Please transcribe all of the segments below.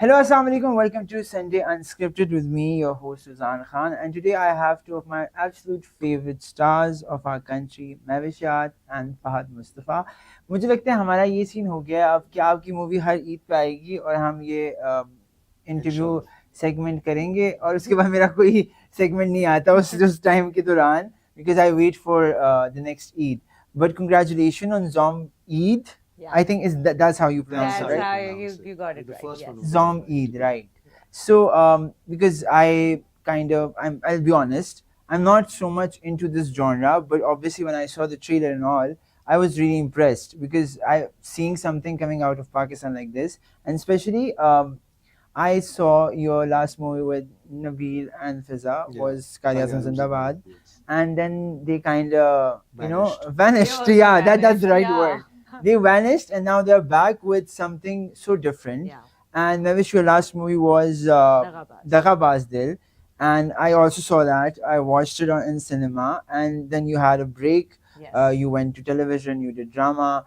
Hello, Assalamu alaikum. Welcome to Sunday Unscripted with me, your host Suzan Khan. And today I have two of my absolute favorite stars of our country, Mavishad and Fahad Mustafa. मुझे लगता है हमारा ये scene हो गया है अब कि आपकी मूवी हर ईद पे आएगी और हम ये इंटरव्यू सेगमेंट करेंगे और उसके बाद मेरा कोई सेगमेंट नहीं आता उस टाइम के दौरान because I wait for the next Eid. But congratulations on Zom Eid. Yeah. I think that's how you pronounce That's it, right? how you got it The right. first Yes. one was Zom Eid, right? So, because I'll be honest, I'm not so much into this genre, but obviously when I saw the trailer and all, I was really impressed because I seeing something coming out of Pakistan like this, and especially I saw your last movie with Nabil and Fiza was Kali Azam Zindabad, and then they kind of vanished. They also Yeah, that's the right vanished, word. yeah. They vanished, and now they're back with something so different. Yeah. And I wish your last movie was Daghabaz. Daghabaz Dil, and I also saw that. I watched it in cinema, and then you had a break. Yes. You went to television. You did drama,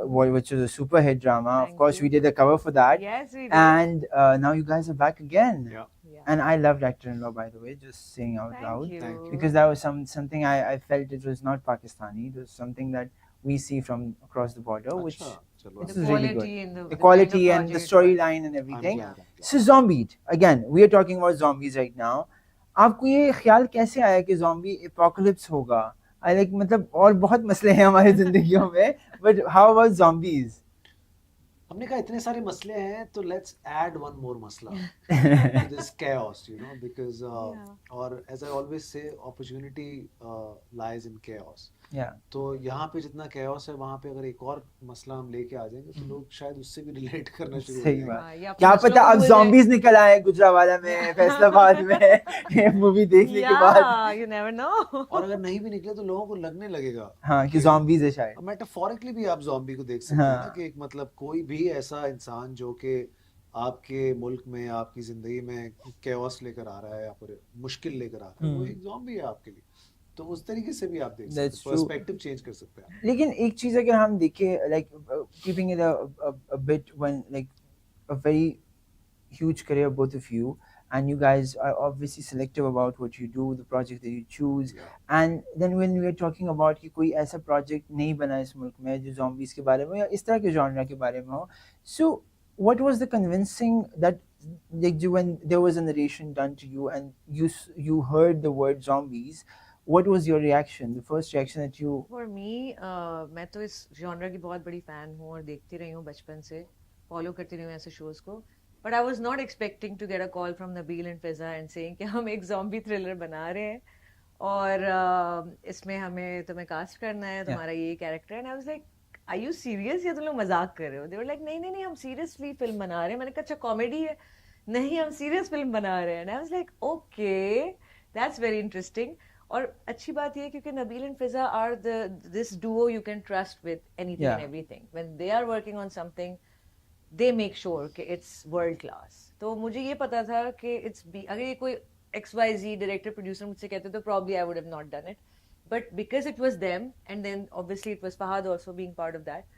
which was a super hit drama. Of Thank course, you. we did the cover for that. Yes, we did. And now you guys are back again. Yeah. Yeah. And I loved Actor-in-Law, by the way, just saying out Thank loud. you. Thank you. Because that was something I felt it was not Pakistani. It was something that we see from across the border, which अच्छा, चलो, this the is really good. quality and The the quality kind of and the project. storyline and I'm everything. glad. So zombie again, we are talking about zombies right now. आपको ये ख्याल कैसे आया कि zombie apocalypse होगा? I like मतलब और बहुत मसले हैं हमारी जिंदगियों में, but how about zombies? हमने कहा इतने सारे मसले हैं तो let's add one more मसला to this chaos, because Yeah. और as I always say, opportunity lies in chaos. Yeah. तो यहाँ पे जितना chaos है वहाँ पे अगर एक और मसला हम लेके आ जाएंगे तो लोग शायद उससे भी relate करना शुरू हो सही जाएंगे. बात. हाँ, या क्या मसलों पता को अब भूल zombies निकल आए गुजरावाला में, Yeah. फैसलाबाद में ये मूवी देखने के बाद. Yeah, you never know. और अगर नहीं भी निकले तो लोगों को लगने लगेगा हाँ कि zombies है शायद. मेटाफोरिकली भी आप ज़ॉम्बी को देख सकते हैं ना हाँ. कि एक मतलब कोई भी ऐसा इंसान जो कि आपके मुल्क में आपकी जिंदगी में कैओस लेकर आ रहा है या फिर मुश्किल लेकर आ रहा है वो एक ज़ॉम्बी है आपके लिए. तो उस तरीके से भी आप देख सकते That's हैं, true. पर्सपेक्टिव चेंज कर सकते हैं. लेकिन एक चीज अगर हम देखें like keeping it a bit when like a very huge career both of you and you guys are obviously selective about what you do, the project that you choose, Yeah. and then when we are talking about कि कोई ऐसा project नहीं बना इस मुल्क में जो zombies के बारे में या इस तरह के genre के बारे में हो, so what was the convincing that like when there was a narration done to you and you heard the word zombies, what was your reaction, the first reaction that you For me, मैं तो इस genre की बहुत बड़ी fan हूँ और देखती रही हूँ बचपन से, follow करती रही हूँ ऐसे shows को. But I was not expecting to get a call from Nabil and Fiza and saying कि हम एक zombie thriller बना रहे हैं और इसमें हमें तुम्हें cast करना है, तुम्हारा ये character है. And I was like, are you serious या तुम लोग मजाक कर रहे हो? They were like, नहीं नहीं नहीं हम seriously film बना रहे हैं. मैंने कहा अच्छा comedy है, नहीं हम serious film बना रहे हैं. And I was like, okay, that's very interesting. और अच्छी बात ये है क्योंकि Nabil and Fiza are this duo you can trust with anything and Yeah. everything. When they are working on something, they make sure कि it's world class. तो मुझे ये पता था कि अगर ये कोई XYZ director producer मुझसे कहते तो probably I would have not done it. But because it was them and then obviously it was Fahad also being part of that,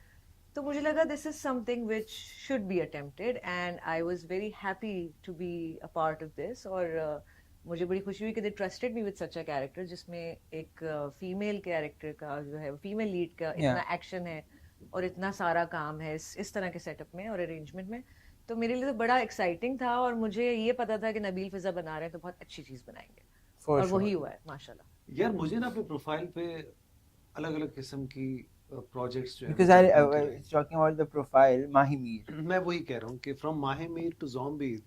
तो मुझे लगा this is something which should be attempted and I was very happy to be a part of this. और मुझे बड़ी खुशी हुई कि they trusted me with such a character जिसमें एक female character का जो है female lead का इतना action है और इतना सारा काम है इस तरह के सेटअप में और अरेंजमेंट में. तो मेरे लिए तो बड़ा एक्साइटिंग था और मुझे ये पता था कि नबील फिजा बना रहे हैं तो बहुत अच्छी चीज बनाएंगे और वही हुआ है माशाल्लाह. यार मुझे ना अपने प्रोफाइल पे अलग-अलग किस्म की प्रोजेक्ट्स जो हैं because I was talking about the profile Mahi Mir. मैं वही कह रहा हूँ कि from Mahi Mir to zombie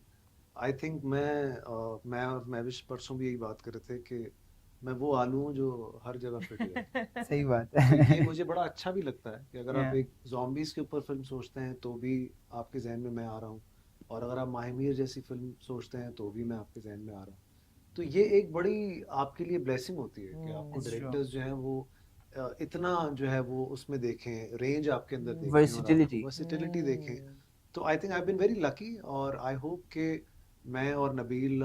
I think मैं और महविश परसों भी यही बात कर रहे थे कि मैं वो आलू हूँ जो हर जगह फिट है. सही बात तो है. ये मुझे बड़ा अच्छा भी लगता है कि अगर आप Yeah. एक ज़ॉम्बीज के ऊपर फिल्म सोचते हैं तो भी आपके जहन में मैं आ रहा हूँ और अगर आप माही मीर जैसी फिल्म सोचते हैं तो भी मैं आपके जहन में आ रहा हूँ. तो ये एक बड़ी आपके लिए ब्लेसिंग होती है कि आपको It's true. डायरेक्टर्स जो हैं वो इतना जो है वो उसमें देखें, रेंज आपके अंदर देखें, Versatility. वर्सिटिलिटी देखें. तो I think I been very lucky और आई होप कि मैं और नबील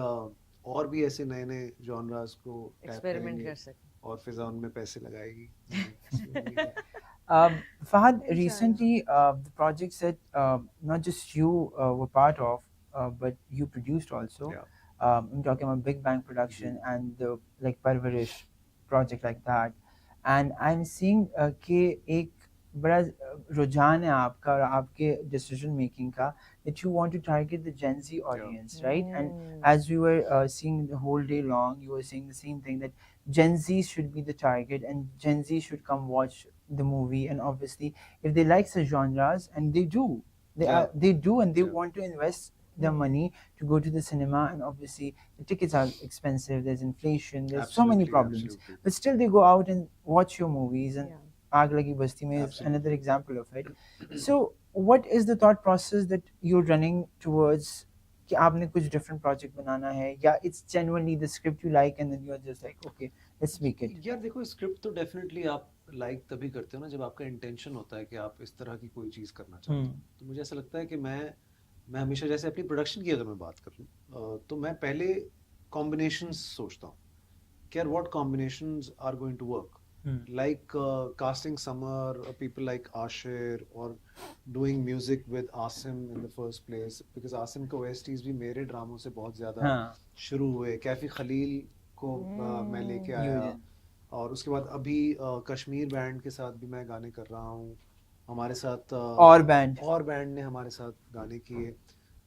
और भी ऐसे नए नए जॉनरास को टैप एक्सपेरिमेंट करेंगे कर सकते. और फिजा उनमें पैसे लगाएगी. Fahad, recently the projects that not just you were part of, but you produced also. Yeah. I'm talking about Big Bang production and the like Parvarish project like that. And I'm seeing कि एक बड़ा रुझान है आपका और आपके decision making का, that you want to target the Gen Z audience, right? And as we were seeing the whole day long, you were saying the same thing, that Gen Z should be the target and Gen Z should come watch the movie. And obviously, if they like such genres, and they do, they do, and they want to invest their money to go to the cinema. And obviously, the tickets are expensive. There's inflation. There's so many problems, but still they go out and watch your movies. And Aag Lagi Basti Mein is another example of it. So, what is the thought process that you're running towards? कि आपने कुछ different project बनाना है, या it's genuinely the script you like and then you're just like, okay, let's make it. यार देखो, script तो definitely आप like तभी करते हो ना जब आपका इंटेंशन होता है कि आप इस तरह की कोई चीज़ करना चाहते हो। तो मुझे ऐसा लगता है कि मैं हमेशा, जैसे अपनी प्रोडक्शन की अगर मैं बात करूँ, तो मैं पहले कॉम्बिनेशंस सोचता हूँ कि यार what combinations are going to work, like casting Samar, people like Ashir, or doing music with Asim in the first place, because Asim के OSTs भी मेरे ड्रामों से बहुत ज़्यादा शुरू हुए। कैफी खलील को मैं लेके आया, और उसके बाद अभी कश्मीर बैंड के साथ भी मैं गाने कर रहा हूँ। हमारे साथ और बैंड ने हमारे साथ गाने किए।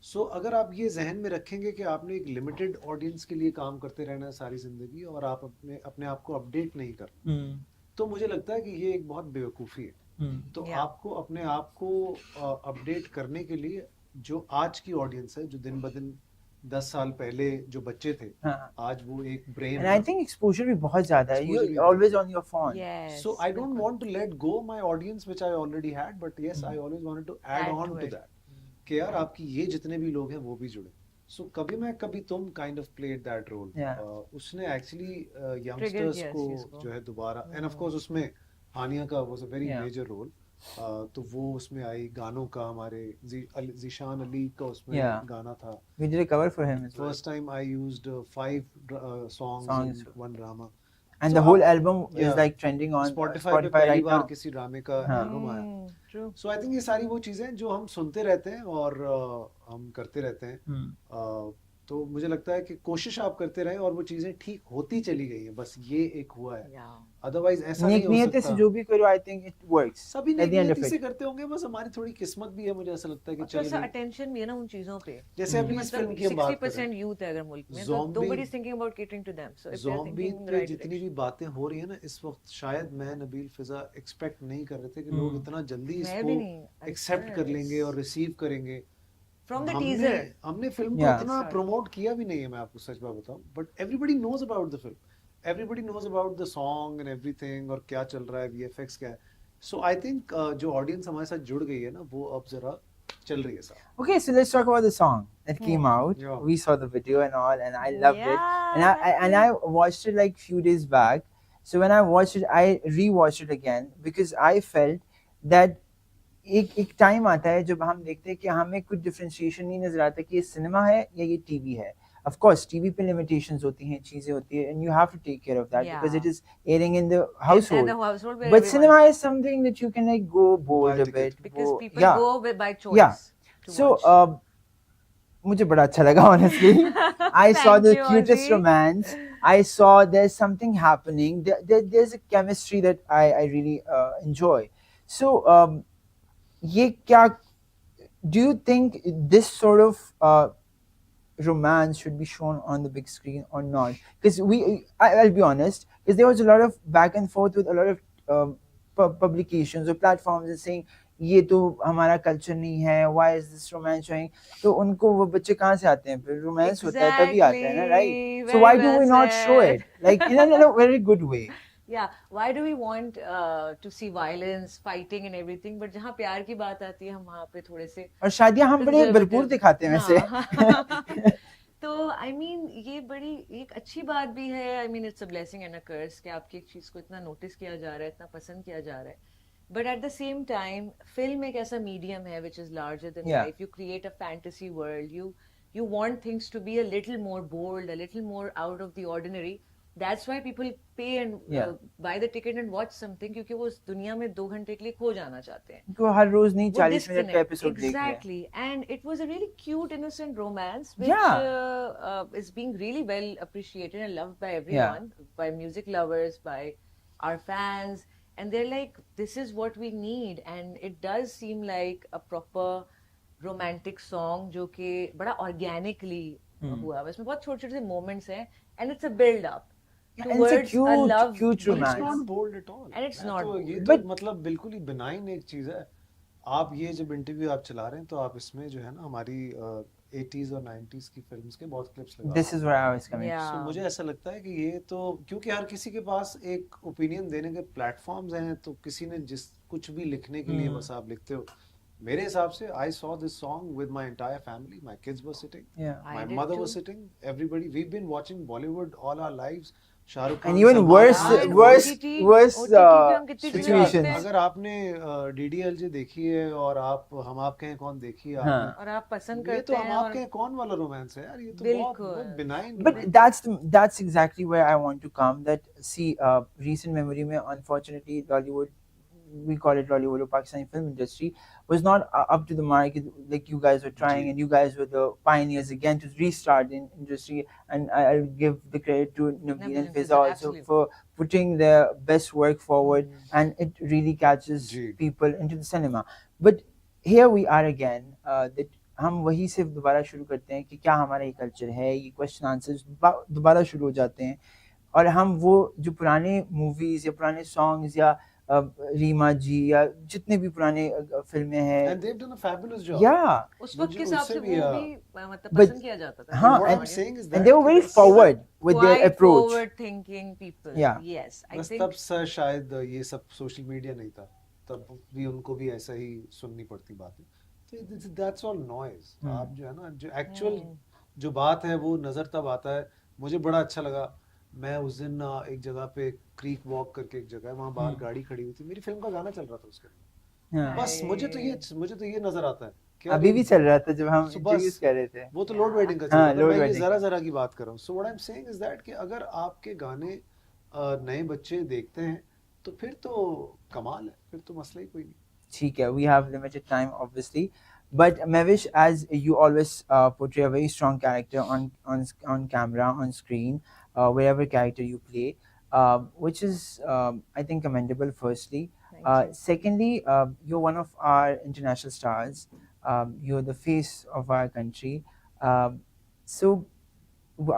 सो अगर आप ये जहन में रखेंगे कि आपने एक लिमिटेड ऑडियंस के लिए काम करते रहना है सारी जिंदगी, और आप अपने आप को अपडेट नहीं कर, तो मुझे लगता है कि ये एक बहुत बेवकूफ़ी है। तो आपको अपने आप को अपडेट करने के लिए, जो आज की ऑडियंस है, जो दिन ब दिन 10 साल पहले जो बच्चे थे, आज वो एक brain, and I think exposure भी बहुत ज़्यादा है, you're always on your phone. So I don't want to let go my audience which I already had, but yes, I always wanted to add on to that, कि यार आपकी ये जितने भी लोग हैं वो भी जुड़े। So कभी मैं कभी तुम kind of played that role. उसने actually youngsters को जो है दोबारा, and of course उसमें हानिया का was a very major role. तो वो उसमें आई, गानों का हमारे ज़ीशान अली का उसमें गाना था। We did a cover for him as well. First time I used 5 songs in one drama. And so the whole album is like trending on Spotify पे पहली बार किसी ड्रामे का एल्बम आया। So I think ये सारी वो चीजें जो हम सुनते रहते हैं और हम करते रहते हैं। तो मुझे लगता है कि कोशिश आप करते रहे और वो चीजें ठीक होती चली गई हैं, बस ये एक हुआ है। अदरवाइज ऐसा नहीं हो सकता। से जो भी करो, I think it works. सभी नियति से करते होंगे, बस हमारी थोड़ी किस्मत भी है, मुझे ऐसा लगता है कि चल रही है। अटेंशन भी है ना उन चीजों पे। जैसे अभी इस फिल्म की हम बात करें, 60% यूथ है अगर मुल्क में, तो nobody is thinking about catering to them. So if they're thinking in the right जितनी भी बातें हो रही है ना इस वक्त, शायद मैं, नबील, फिजा एक्सपेक्ट नहीं कर रहे थे कि लोग इतना जल्दी इसको एक्सेप्ट कर लेंगे और रिसीव करेंगे। From the teaser, हमने फिल्म को इतना प्रमोट किया भी नहीं है, मैं आपको सच बात बताऊं, but everybody knows about the film, everybody knows about the song and everything, और क्या चल रहा है, VFX क्या है। सो आई थिंक जो ऑडियंस हमारे साथ जुड़ गई है ना, वो अब जरा चल रही है साथ। Okay, so let's talk about the song that came out. We saw the video and all, and I loved it, and I watched it like few days back. So when I watched it, I rewatched it again because I felt that एक time आता है जब हम देखते हैं कि हमें कुछ डिफरेंशिएशन नहीं नजर आता कि ये सिनेमा है या ये टीवी है। Of course, TV पे limitations होती हैं, चीजें होती हैं, and you have to take care of that because it is airing in the household. But cinema is something that you can like go board a bit. Because people go by choice. Yeah. So मुझे बड़ा अच्छा लगा honestly. I saw the cutest romance. I saw there's something happening. There's a chemistry that I really enjoy. So ये क्या, do you think this sort of romance should be shown on the big screen or not? Because I'll be honest, because there was a lot of back and forth with a lot of publications or platforms and saying ये तो हमारा culture नहीं है, why is this romance showing? तो उनको वो बच्चे कहाँ से आते हैं, फिर रोमांस होता है तभी आता है ना, right? So why do we not show it like in a very good way? Yeah, why do we want to see violence, fighting and everything? But जहाँ प्यार की बात आती है, हम वहाँ पे थोड़े से, और शादियाँ हम बड़े भरपूर दिखाते हैं वैसे। तो I mean ये बड़ी एक अच्छी बात भी है। I mean it's a blessing and a curse कि आपकी एक चीज को इतना नोटिस किया जा रहा है, इतना पसंद किया जा रहा है। But at the same time, film एक ऐसा medium है which is larger than life. You create a fantasy world. You want things to be a little more bold, a little more out of the ordinary. That's why people pay and buy the ticket and watch something, क्योंकि वो उस दुनिया में 2 घंटे के लिए खो जाना चाहते हैं. क्योंकि हर रोज नहीं वो 40 मिनट का disconnect. एपिसोड देख रहे हैं. Exactly. And it was a really cute, innocent romance, which is being really well appreciated and loved by everyone, by music lovers, by our fans. And they're like, this is what we need. And it does seem like a proper romantic song, जो कि बड़ा organically हुआ. इसमें बहुत छोटे-छोटे moments हैं, and it's a build up towards a love. Cute But it's romance. not bold at all. And it's मैं not तो bold. ये तो But- मतलब बिल्कुल ही benign एक चीज है. आप ये जब इंटरव्यू आप चला रहे हैं तो आप इसमें जो है ना हमारी 80s और 90s की फिल्म्स के बहुत क्लिप्स लगा This is where I was coming. Yeah. So, मुझे ऐसा लगता है कि ये तो क्योंकि हर किसी के पास एक ओपिनियन देने के प्लेटफॉर्म्स हैं, तो किसी ने जिस कुछ भी लिखने के लिए बस आप लिखते हो. मेरे हिसाब से I saw this song with my entire family. My kids were sitting, Yeah. I my did mother too. was sitting, everybody. We've been watching Bollywood all our lives. Shahrukh Khan, And even Salman worse, Khan, worse, OTT worse पे हम कितनी चीजें situations. देखते हैं. अगर आपने DDLJ देखी है और आप हम आपके हैं कौन देखी है हाँ. आपने, और आप पसंद ये तो करते हम हैं आपके और हैं कौन वाला रोमांस है यार. ये तो बिल्कुल. बहुत benign But that's exactly where I want to come. That see, recent memory में unfortunately Bollywood, we call it Bollywood or Pakistani film industry, was not up to the mark. Like you guys were trying, and you guys were the pioneers again to restart the industry. And I'll give the credit to Naveen Naveen and and Fiza Fiza, also absolutely. for putting their best work forward, and it really catches ji. people into the cinema. But here we are again. That हम वही सिर्फ दोबारा शुरू करते हैं कि क्या हमारा ये कल्चर है, ये क्वेश्चन आंसर्स दोबारा शुरू हो जाते हैं, और हम वो जो पुराने मूवीज या पुराने सॉन्ग्स या रीमा जी या जितने भी पुराने फिल्में हैं, and they've done a fabulous job. या उस वक्त मुझे के हिसाब उससे से भी, वो भी मतलब but- पसंद किया जाता था. हाँ, What and- I'm saying is and that they were very कि बस- forward with their Quite approach. forward thinking people. Yeah. Yes, I बस think. तब सर शायद ये सब सोशल मीडिया नहीं था, तब भी उनको भी ऐसा ही सुननी पड़ती बातें. तो दैट्स ऑल नॉइज. आप जो है ना जो एक्चुअल जो बात है वो नजर तब आता है. मुझे बड़ा अच्छा लगा. मैं उस दिन एक जगह पे क्रीक वॉक करके एक जगह है, वहाँ बाहर गाड़ी खड़ी हुई थी, मेरी फिल्म का गाना चल रहा था उसके अंदर. हाँ. बस मुझे तो ये नजर आता है कि अभी अरे भी चल रहा था जब हम So इंट्रोड्यूस बस- कर रहे थे. वो तो लोड वेडिंग का चल हाँ, रहा था. load मैं ये wedding जरा का. जरा की बात कर रहा हूँ. So what I am saying is that कि अगर आपके गाने नए बच्चे देखते हैं तो फिर तो कमाल है, फिर तो मसला ही कोई नहीं. ठीक है, we have limited time obviously, but Mavish, as you always portray a very strong character on camera, on screen, wherever character you play, which is I think commendable firstly. Thank you. Secondly, you're one of our international stars. You're the face of our country. So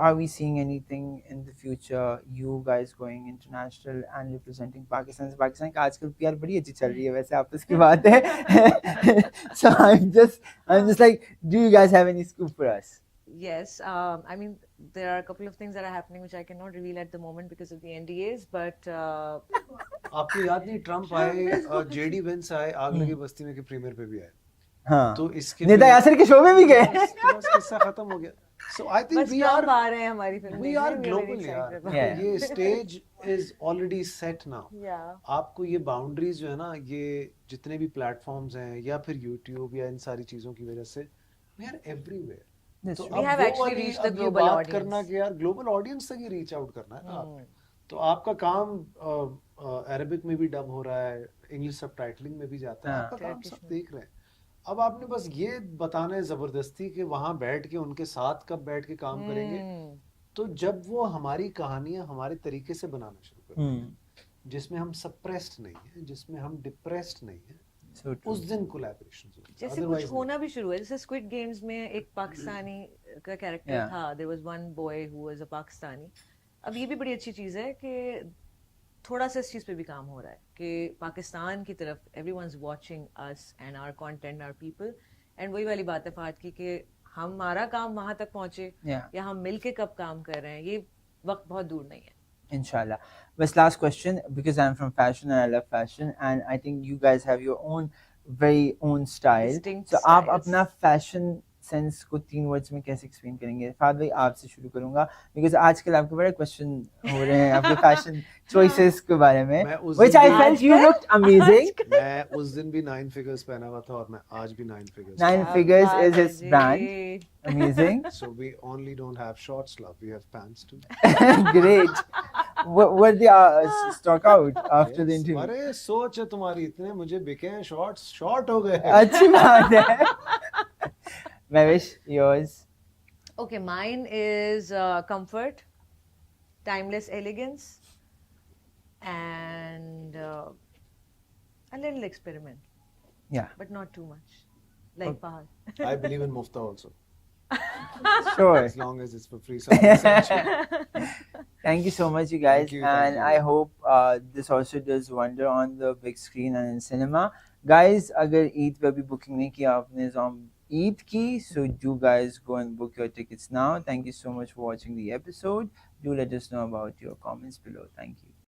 are we seeing anything in the future, you guys going international and representing Pakistan? Pakistan का आजकल प्यार बड़ी अच्छी चल रही है वैसे, आपस की बात है. So I'm just like, do you guys have any scoop for us? Yes, I mean, there are a couple of things that are happening which I cannot reveal at the moment because of the NDAs, but आपको याद नहीं Trump आए और JD Vance आए आग लगी बस्ती में के प्रीमियर पे भी आए. हाँ, तो इसके नेता यासिर के शो में भी गए. बस किस्सा खत्म हो गया. सो आई थिंक बस Trump आ रहे हैं हमारी फिल्म we are global यार. Yeah. ये stage is already set now. Yeah. आपको ये बाउंड्रीज जो है ना, ये जितने भी प्लेटफॉर्म्स हैं या फिर यूट्यूब या इन सारी चीजों की वजह से वी आर एवरीवेयर. That's तो true. We अब have वो actually वाली reached the अब ये global बात audience. करना कि यार ग्लोबल ऑडियंस तक ही रीच आउट करना है ना. तो आपका काम अरबिक में भी डब हो रहा है, इंग्लिश सबटाइटलिंग में भी जाता है, हाँ. आपका काम Turkish सब में. देख रहे हैं. अब आपने बस ये बताना है जबरदस्ती कि वहां बैठ के उनके साथ कब बैठ के काम करेंगे. तो जब वो हमारी कहानियां हमारे तरीके से बनाना शुरू करें, जिसमें हम सप्रेस्ड नहीं है, जिसमें हम डिप्रेस्ड नहीं है, So true. उस दिन कोलैबोरेशंस होंगे. जैसे Otherwise कुछ होना भी शुरू है. जैसे स्क्विड गेम्स में एक पाकिस्तानी का कैरेक्टर Yeah. था. There was one boy who was a Pakistani. अब ये भी बड़ी अच्छी चीज है कि थोड़ा सा इस चीज पे भी काम हो रहा है कि पाकिस्तान की तरफ everyone is watching us and our content, our people. And वही वाली बात है फात की कि हमारा काम वहां तक पहुंचे Yeah. या हम मिलके कब काम कर रहे हैं, ये वक्त बहुत दूर नहीं है. Inshallah. But last question, because I'm from fashion and I love fashion, and I think you guys have your own very own style. Distinct So आप styles. अपना fashion सेंस को 3 वर्ड्स में कैसे एक्सप्लेन करेंगे? फहद भाई आपसे शुरू करूंगा बिकॉज आजकल आपके बड़े क्वेश्चन हो रहे हैं आपके फैशन चॉइसेस के बारे में, मैं उस व्हिच दिन आई भी- फेल्ट यू लुक्ड अमेजिंग. मैं उस दिन भी 9 फिगर्स पहना हुआ था और मैं आज भी 9 फिगर्स. 9 क्या figures बात is है his ji. brand. Amazing. So we only don't have shorts, love. We have pants too. Great. Were they stock out after the Yes. interview? अरे सोच है तुम्हारी, इतने मुझे बिके हैं शॉर्ट्स, शॉर्ट हो गए. अच्छी बात है. Mavish, yours. Okay, mine is comfort, timeless elegance, and a little experiment, Yeah, but not too much. Like Fahad. I believe in mufta also. sure. As long as it's for free. Something. Thank you so much, you guys. Thank you. And I hope this also does wonder on the big screen and in cinema. Guys, अगर ईद पे अभी booking नहीं किया आपने ईद की, so do guys go and book your tickets now. Thank you so much for watching the episode. Do let us know about your comments below. Thank you.